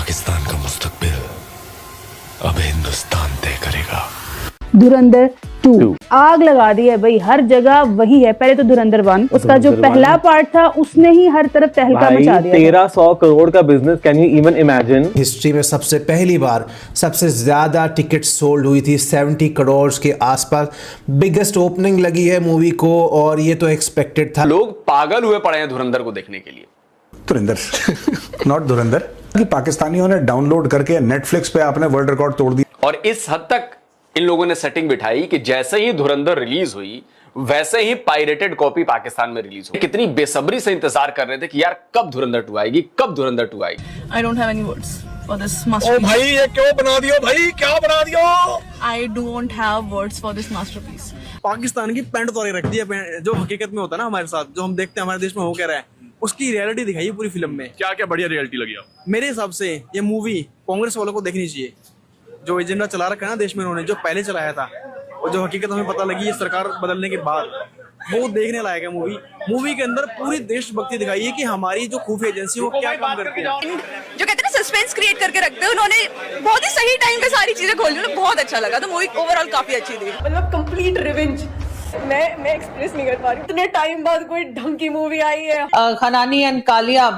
पाकिस्तान का मुस्तकबिल अब हिंदुस्तान तय करेगा। धुरंधर 2 आग लगा दी है भाई, हर जगह वही है। पहले तो धुरंधर 1 उसका जो पहला पार्ट था उसने ही हर तरफ तहलका मचा दिया। 1300 करोड़ का business, can you even imagine. History में सबसे पहली बार सबसे ज्यादा टिकट सोल्ड हुई थी, 70 करोड़ के आसपास। बिगेस्ट ओपनिंग लगी है मूवी को और ये तो एक्सपेक्टेड था। लोग पागल हुए पड़े हैं धुरंधर को देखने के लिए। धुरंधर नॉट धुरंधर कि पाकिस्तानियों ने डाउनलोड करके नेटफ्लिक्स पे आपने वर्ल्ड रिकॉर्ड तोड़ दिया। और इस हद तक इन लोगों ने सेटिंग बिठाई कि जैसे ही धुरंधर रिलीज हुई वैसे ही पायरेटेड कॉपी पाकिस्तान में रिलीज हुई। कितनी बेसब्री से इंतजार कर रहे थे कि यार कब धुरंधर 2 आएगी, कब धुरंधर 2 आएगी। I don't have any words for this masterpiece. ओ भाई ये क्यों बना दियो भाई, क्या बना दियो। I don't have words for this masterpiece. Pakistan की पैंट तोड़ रख दी है, जो हकीकत में होता है ना हमारे साथ, जो हम देखते हैं हमारे देश में हो क्या रहा है, उसकी रियलिटी दिखाई है पूरी फिल्म में। क्या क्या बढ़िया रियलिटी लगी आपको? मेरे हिसाब से ये मूवी कांग्रेस वालों को देखनी चाहिए। जो एजेंडा चला रखा है ना देश में उन्होंने, जो पहले चलाया था और जो हकीकत हमें पता लगी है सरकार बदलने के बाद, वो देखने लायक है मूवी। मूवी के अंदर पूरी देशभक्ति दिखाई है कि हमारी जो खुफिया एजेंसी वो क्या काम करती है। जो कहते हैं ना सस्पेंस क्रिएट करके रखते हैं, उन्होंने बहुत ही सही टाइम पे सारी चीजें खोली, उन्हें बहुत अच्छा लगा। तो मूवी ओवरऑल काफी अच्छी थी। मतलब कंप्लीट रिवेंज मैं एक्सप्रेस नहीं कर पा रही। इतने टाइम बाद कोई ढंग की मूवी आई है। खनानी एंड कालिया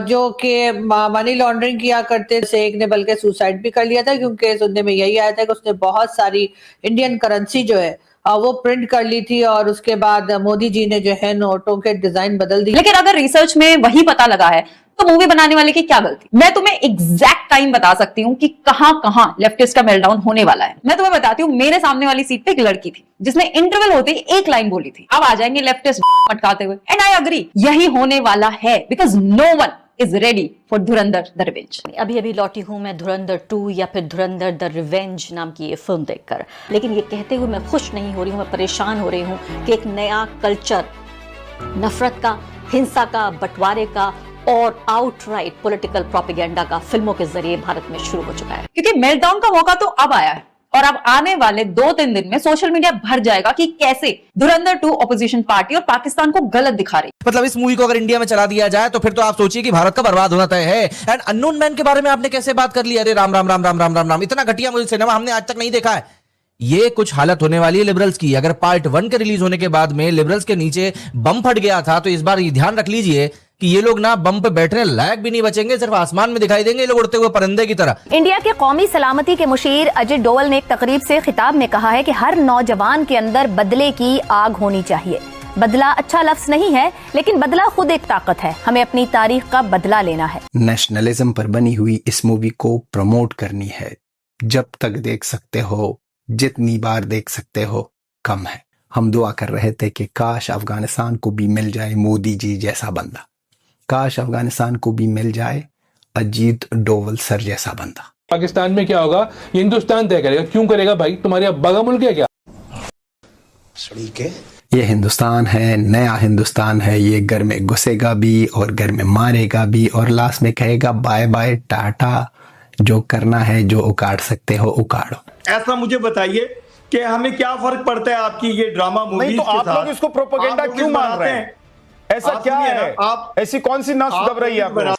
जो कि मनी लॉन्ड्रिंग किया करते थे, एक ने बल्कि सुसाइड भी कर लिया था क्योंकि सुनने में यही आया था कि उसने बहुत सारी इंडियन करेंसी जो है वो प्रिंट कर ली थी और उसके बाद मोदी जी ने जो है नोटों के डिजाइन बदल दी। लेकिन अगर रिसर्च में वही पता लगा है तो मूवी बनाने वाले की क्या गलती। मैं तुम्हें एग्जैक्ट टाइम बता सकती हूँ कि कहां लेफ्टिस्ट का मेल्टडाउन होने वाला है। मैं तुम्हें बताती हूँ, मेरे सामने वाली सीट पे एक लड़की थी जिसने इंटरवल होते ही एक लाइन बोली थी। अब आ जाएंगे लेफ्टिस्ट मटकाते हुए, एंड आई अग्री, यही होने वाला है because no one is ready for Dhurandhar the revenge. अभी लौटी हूँ मैं धुरंधर 2 या फिर धुरंधर द रिवेंज नाम की ये फिल्म देखकर, लेकिन ये कहते हुए मैं खुश नहीं हो रही हूँ, मैं परेशान हो रही हूँ कि एक नया कल्चर नफरत का, हिंसा का, बंटवारे का और आउटराइट पॉलिटिकल प्रोपेगेंडा का फिल्मों के जरिए भारत में शुरू हो चुका है। क्योंकि मेल्टडाउन का मौका तो अब आया है और अब आने वाले 2-3 दिन में सोशल मीडिया भर जाएगा कि कैसे धुरंधर 2 ऑपोजिशन पार्टी और पाकिस्तान को गलत दिखा रही। मतलब इस मूवी को अगर इंडिया में चला दिया जाए तो फिर तो आप सोचिए कि भारत का बर्बाद होना तय है। एंड अननोन मैन के बारे में आपने कैसे बात कर ली? अरे राम राम राम राम राम राम राम, इतना घटिया मुझे सिनेमा हमने आज तक नहीं देखा है। ये कुछ हालत होने वाली है लिबरल्स की। अगर पार्ट 1 के रिलीज होने के बाद में लिबरल्स के नीचे बम फट गया था तो इस बार ये ध्यान रख लीजिए कि ये लोग ना बम पे बैठने लायक भी नहीं बचेंगे, सिर्फ आसमान में दिखाई देंगे ये लोग उड़ते हुए परिंदे की तरह। इंडिया के कौमी सलामती के मुशीर अजित डोवल ने एक तकरीब से खिताब में कहा है कि हर नौजवान के अंदर बदले की आग होनी चाहिए। बदला अच्छा लफ्ज नहीं है, लेकिन बदला खुद एक ताकत है। हमें अपनी तारीख का बदला लेना है। नेशनलिज्म पर बनी हुई इस मूवी को प्रमोट करनी है। जब तक देख सकते हो, जितनी बार देख सकते हो, कम है। हम दुआ कर रहे थे कि काश अफगानिस्तान को भी मिल जाए मोदी जी जैसा बंदा, काश अफगानिस्तान को भी मिल जाए अजीत डोवल सर जैसा बंदा। पाकिस्तान में क्या होगा हिंदुस्तान तय करेगा। क्यों करेगा भाई? तुम्हारे अब बगा मुल्क है क्या? ये हिंदुस्तान है, नया हिंदुस्तान है। ये घर में घुसेगा भी और घर में मारेगा भी और लास्ट में कहेगा बाय बाय टाटा। जो करना है, जो उखाड़ सकते हो उखाड़ो। ऐसा मुझे बताइए कि हमें क्या फर्क पड़ता है आपकी ये ड्रामा मूवीज तो आप लोग इसको प्रोपेगेंडा क्यों मान रहे हैं? ऐसा क्या है? आप ऐसी कौन सी नस दब रही है आपको?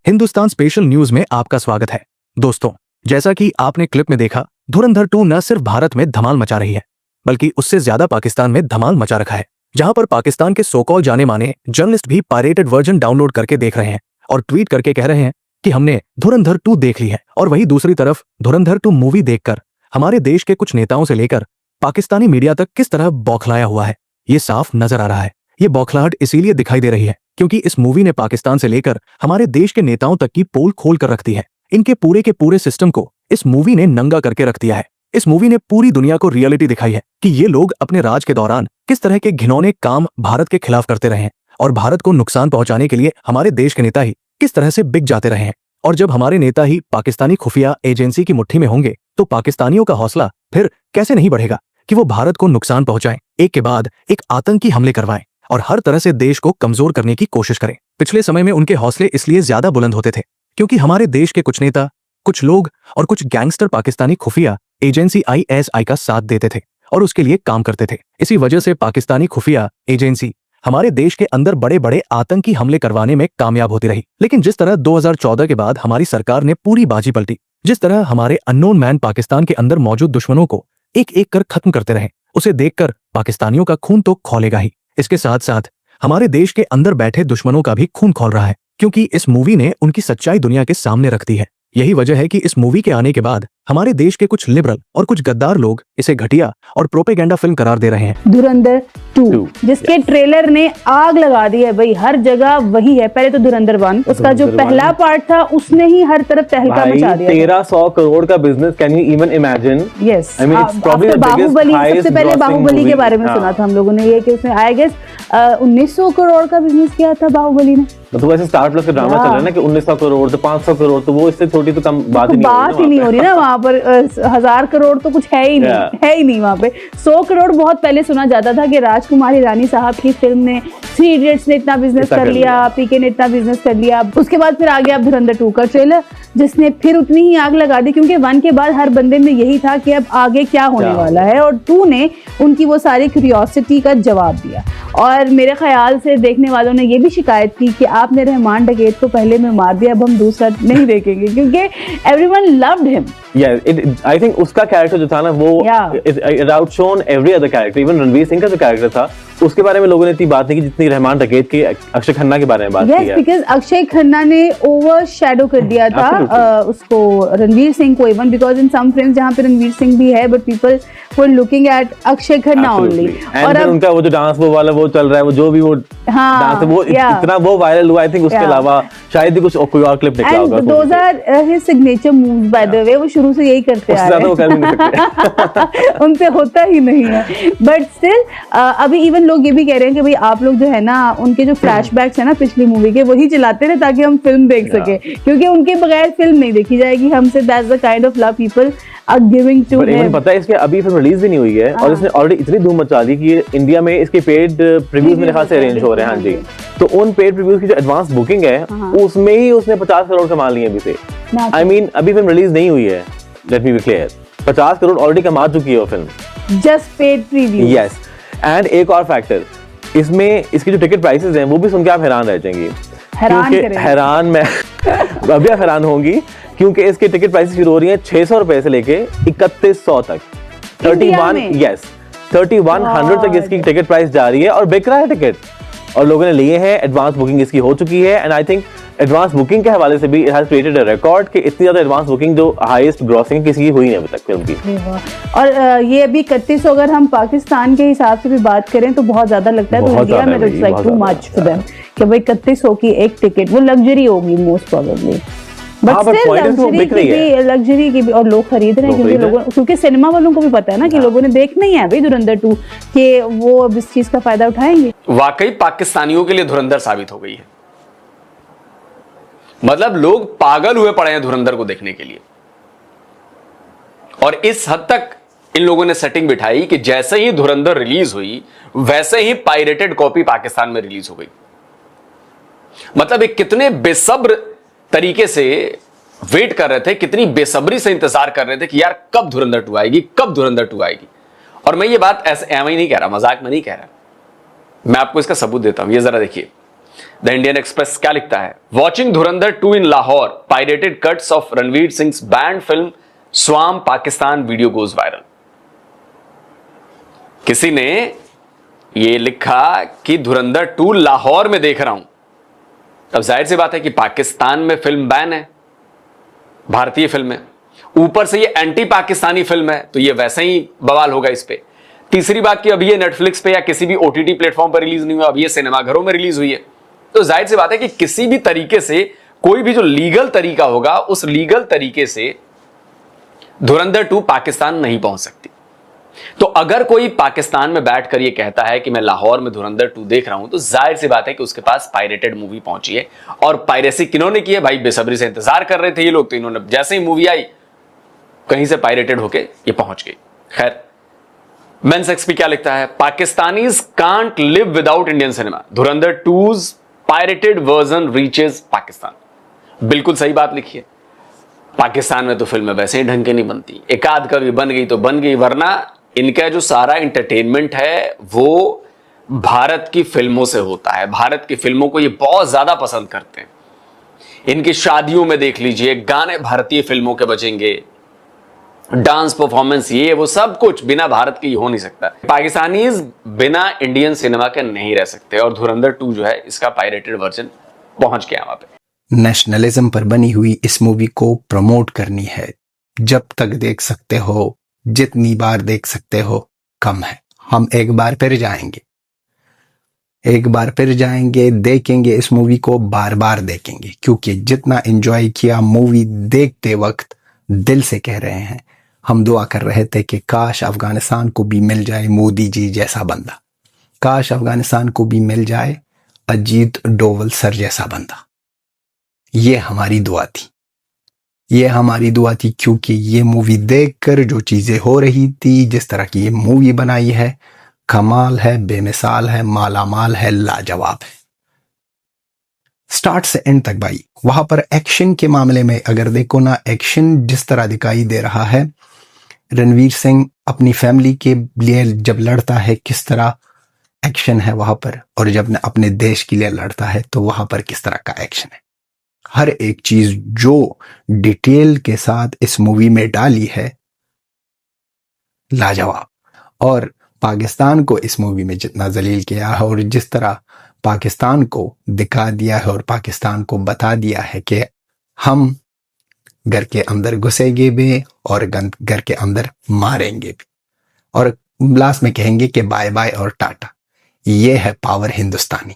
हिंदुस्तान स्पेशल न्यूज में आपका स्वागत है। दोस्तों, जैसा कि आपने क्लिप में देखा, धुरंधर 2 न सिर्फ भारत में धमाल मचा रही है बल्कि उससे ज्यादा पाकिस्तान में धमाल मचा रखा है, जहां पर पाकिस्तान के सो कॉल्ड जाने माने जर्नलिस्ट भी पायरेटेड वर्जन डाउनलोड करके देख रहे हैं और ट्वीट करके कह रहे हैं कि हमने धुरंधर 2 देख ली है। और वहीं दूसरी तरफ धुरंधर 2 मूवी देखकर हमारे देश के कुछ नेताओं से लेकर पाकिस्तानी मीडिया तक किस तरह बौखलाया हुआ है, ये साफ नजर आ रहा है। ये बौखलाहट इसीलिए दिखाई दे रही है क्योंकि इस मूवी ने पाकिस्तान से लेकर हमारे देश के नेताओं तक की पोल खोल कर रख दी है। इनके पूरे के पूरे सिस्टम को इस मूवी ने नंगा करके रख दिया है। इस मूवी ने पूरी दुनिया को रियलिटी दिखाई है कि ये लोग अपने राज के दौरान किस तरह के घिनौने काम भारत के खिलाफ करते रहे हैं और भारत को नुकसान पहुंचाने के लिए हमारे देश के नेता ही किस तरह से बिक जाते रहे हैं। और जब हमारे नेता ही पाकिस्तानी खुफिया एजेंसी की मुट्ठी में होंगे तो पाकिस्तानियों का हौसला फिर कैसे नहीं बढ़ेगा कि वो भारत को नुकसान पहुंचाएं, एक के बाद एक आतंकी हमले करवाएं और हर तरह से देश को कमजोर करने की कोशिश करें। पिछले समय में उनके हौसले इसलिए ज्यादा बुलंद होते थे क्योंकि हमारे देश के कुछ नेता, कुछ लोग और कुछ गैंगस्टर पाकिस्तानी खुफिया एजेंसी ISI का साथ देते थे और उसके लिए काम करते थे। इसी वजह से पाकिस्तानी खुफिया एजेंसी हमारे देश के अंदर बड़े बड़े आतंकी हमले करवाने में कामयाब होती रही। लेकिन जिस तरह 2014 के बाद हमारी सरकार ने पूरी बाजी पलटी, जिस तरह हमारे अननोन मैन पाकिस्तान के अंदर मौजूद दुश्मनों को एक एक कर खत्म करते रहे, उसे देखकर पाकिस्तानियों का खून तो खौलेगा ही, इसके साथ साथ हमारे देश के अंदर बैठे दुश्मनों का भी खून खौल रहा है, क्योंकि इस मूवी ने उनकी सच्चाई दुनिया के सामने रख दी है। यही वजह है कि इस मूवी के आने के बाद हमारे देश के कुछ लिबरल और कुछ गद्दार लोग इसे घटिया और प्रोपेगेंडा फिल्म करार दे रहे हैं। धुरंधर 2 जिसके ट्रेलर ने आग लगा दी है भाई, हर जगह वही है। पहले तो धुरंधर 1, उसका जो पहला पार्ट था उसने ही हर तरफ तहलका मचा दिया। 1300 करोड़ का business, can you even imagine? Yes, Baahubali, सबसे पहले बाहुबली के बारे में सुना था हम लोगों ने, ये कि उसने आई गेस 1900 करोड़ का बिजनेस किया था बाहुबली ने। मतलब ऐसे स्टार प्लस का ड्रामा चल रहा है ना कि 1900 करोड़ तो 500 करोड़, तो वो इससे थोड़ी तो कम बात ही नहीं हो रही ना वहाँ पर। 1000 करोड़ तो कुछ है ही नहीं, है ही नहीं वहाँ पे। 100 करोड़ बहुत पहले सुना जाता था कि राजकुमार हिरानी साहब की फिल्म ने, 3 इडियट्स ने इतना बिजनेस कर लिया, पीके ने इतना बिजनेस कर लिया। उसके बाद फिर आ गया धुरंधर 2 का ट्रेलर, जिसने फिर उतनी ही आग लगा दी, क्योंकि 1 के बाद हर बंदे में यही था कि अब आगे क्या होने वाला है, और 2 ने उनकी वो सारी क्यूरियोसिटी का जवाब दिया। और मेरे ख्याल से देखने वालों ने ये भी शिकायत की कि आपने रहमान डकैत को पहले में मार दिया, अब हम दूसरा नहीं देखेंगे, क्योंकि everyone loved him. I think उसका कैरेक्टर जो था ना वो it outshone every other character. Even Ranveer Singh का जो कैरेक्टर था उसके बारे में लोगों ने इतनी बात नहीं की जितनी रहमान डकैत के अक्षय खन्ना के बारे में बात की है। बिकॉज़ अक्षय खन्ना ने ओवर शैडो कर दिया था उसको, रणवीर सिंह को, even because in some films जहाँ पे रणवीर सिंह भी है but people were looking at Akshaye Khanna only. और अब उनका वो जो डांस वो वाला वो चल रहा है, वो जो भी वो डांस वो इतना वो वायरल हुआ। आई थिंक उसके अलावा शायद ही कुछ कोई और क्लिप निकला होगा। Those are his signature moves by the way, वो शुरू से यही करते आ रहे हैं, उनसे होता ही नहीं है। बट स्टिल अभी इवन लोग ये भी कह रहे हैं कि भाई आप लोग जो है ना उनके जो फ्लैशबैक्स है ना पिछली मूवी के, वही चलाते रहे ताकि हम फिल्म देख सके, क्योंकि उनके बगैर फिल्म नहीं देखी जाएगी हमसे। That's the kind of love people are giving to him. पता है इसके अभी फिल्म रिलीज भी नहीं हुई है और इसने ऑलरेडी इतनी धूम मचा दी कि इंडिया में इसके पेड प्रीव्यूज मेरे ख्याल से अरेंज हो रहे हैं। हाँ जी, तो उन पेड प्रीव्यूज की जो एडवांस बुकिंग है उसमें ही उसने 50 करोड़ कमा लिए अभी से। आई मीन अभी फिल्म रिलीज नहीं हुई है, let me be clear, 50 crore already कमा चुकी है वो film, just paid preview. Yes, and एक और फैक्टर इसमें, इसकी जो टिकट प्राइसेस हैं वो भी सुन के आप हैरान रह जाएंगी। हैरान मैं अभी आप हैरान होंगी, क्योंकि इसके टिकट प्राइसेस शुरू हो रही हैं 600 रुपए से लेके 3100 तक, 3100 तक इसकी टिकट प्राइस जा रही है और बिक रहा है टिकट, और लोगों ने लिए हैं। एडवांस बुकिंग इसकी हो चुकी है and I think advance booking के हवाले से भी it has created a record कि इतनी ज्यादा एडवांस बुकिंग जो हाईएस्ट ग्रॉसिंग किसी की हुई नहीं अभी तक फिल्म की। और ये अभी 3100 अगर हम पाकिस्तान के हिसाब से भी बात करें तो बहुत ज्यादा लगता है, तो इंडिया में it's like too much for them कि भाई 3100 की एक टिकट, वो लग्जरी होगी मोस्ट प्रोबेबली, बट लग्जरी की भी, और लोग खरीद रहे हैं क्योंकि लोगों, क्योंकि सिनेमा वालों को भी पता है ना कि लोगों ने देखना ही है भाई धुरंधर 2, कि वो अब इस चीज का फायदा उठाएंगे। वाकई पाकिस्तानियों के लिए धुरंधर साबित हो गई है, मतलब लोग पागल हुए पड़े हैं धुरंधर को देखने के लिए, और इस हद तक इन लोगों ने सेटिंग बिठाई कि जैसे ही धुरंधर रिलीज हुई वैसे ही पायरेटेड कॉपी पाकिस्तान में रिलीज हो गई। मतलब एक कितने बेसब्र तरीके से वेट कर रहे थे, कितनी बेसब्री से इंतजार कर रहे थे कि यार कब धुरंधर 2 आएगी, कब धुरंधर 2 आएगी। और मैं ये बात ऐसे एवं ही नहीं कह रहा, मजाक में नहीं कह रहा, मैं आपको इसका सबूत देता हूं, ये जरा देखिए। द इंडियन एक्सप्रेस क्या लिखता है, watching Dhurandhar 2 in Lahore, pirated cuts of Ranveer Singh banned film स्वाम पाकिस्तान वीडियो गोज वायरल। किसी ने ये लिखा कि धुरंधर 2 लाहौर में देख रहा हूं। अब जाहिर सी बात है कि पाकिस्तान में फिल्म बैन है, भारतीय फिल्म है, ऊपर से ये एंटी पाकिस्तानी फिल्म है, तो ये वैसे ही बवाल होगा इस पे। तीसरी बात कि अभी ये नेटफ्लिक्स पे या किसी भी ओटीटी प्लेटफॉर्म पर रिलीज नहीं हुआ, अभी ये सिनेमाघरों में रिलीज हुई है, तो जाहिर सी बात है कि किसी भी तरीके से, कोई भी जो लीगल तरीका होगा उस लीगल तरीके से धुरंधर 2 पाकिस्तान नहीं पहुंच सकती। तो अगर कोई पाकिस्तान में बैठकर ये कहता है कि मैं लाहौर में धुरंधर 2 देख रहा हूं, तो जाहिर सी बात है कि उसके पास पायरेटेड मूवी पहुंची है। और पायरेसी किन्होंने की है भाई, बेसब्री से इंतजार कर रहे थे ये लोग, तो इन्होंने जैसे ही मूवी आई कहीं से पायरेटेड होके ये पहुंच गई। खैर, मेंस एक्सपी क्या लिखता है, Pakistanis can't live without Indian cinema, Dhurandhar 2's pirated version reaches Pakistan. बिल्कुल सही बात लिखी है, पाकिस्तान में तो फिल्में वैसे ही ढंग के नहीं बनती, एकाध कभी बन गई तो बन गई, वरना इनका जो सारा एंटरटेनमेंट है वो भारत की फिल्मों से होता है। भारत की फिल्मों को ये बहुत ज्यादा पसंद करते हैं। इनकी शादियों में देख लीजिए, गाने भारतीय फिल्मों के बजेंगे, डांस परफॉर्मेंस, ये वो सब कुछ बिना भारत के ही हो नहीं सकता। पाकिस्तानीज बिना इंडियन सिनेमा के नहीं रह सकते, और धुरंधर 2 जो है इसका पायरेटेड वर्जन पहुंच गया वहां पे। नेशनलिज्म पर बनी हुई इस मूवी को प्रमोट करनी है। जब तक देख सकते हो, जितनी बार देख सकते हो, कम है। हम एक बार फिर जाएंगे, देखेंगे इस मूवी को, बार बार देखेंगे, क्योंकि जितना एंजॉय किया मूवी देखते वक्त, दिल से कह रहे हैं, हम दुआ कर रहे थे कि काश अफगानिस्तान को भी मिल जाए मोदी जी जैसा बंदा, काश अफगानिस्तान को भी मिल जाए अजीत डोवल सर जैसा बंदा। ये हमारी दुआ थी, क्योंकि ये मूवी देखकर जो चीजें हो रही थी, जिस तरह की ये मूवी बनाई है, कमाल है, बेमिसाल है, मालामाल है, लाजवाब है, स्टार्ट से एंड तक भाई। वहां पर एक्शन के मामले में अगर देखो ना, एक्शन जिस तरह दिखाई दे रहा है, रणवीर सिंह अपनी फैमिली के लिए जब लड़ता है किस तरह एक्शन है वहां पर, और जब अपने देश के लिए लड़ता है तो वहां पर किस तरह का एक्शन है। हर एक चीज जो डिटेल के साथ इस मूवी में डाली है, लाजवाब। और पाकिस्तान को इस मूवी में जितना जलील किया है और जिस तरह पाकिस्तान को दिखा दिया है और पाकिस्तान को बता दिया है कि हम घर के अंदर घुसेंगे भी और घर के अंदर मारेंगे भी, और लास्ट में कहेंगे कि बाय बाय और टाटा। ये है पावर हिंदुस्तानी।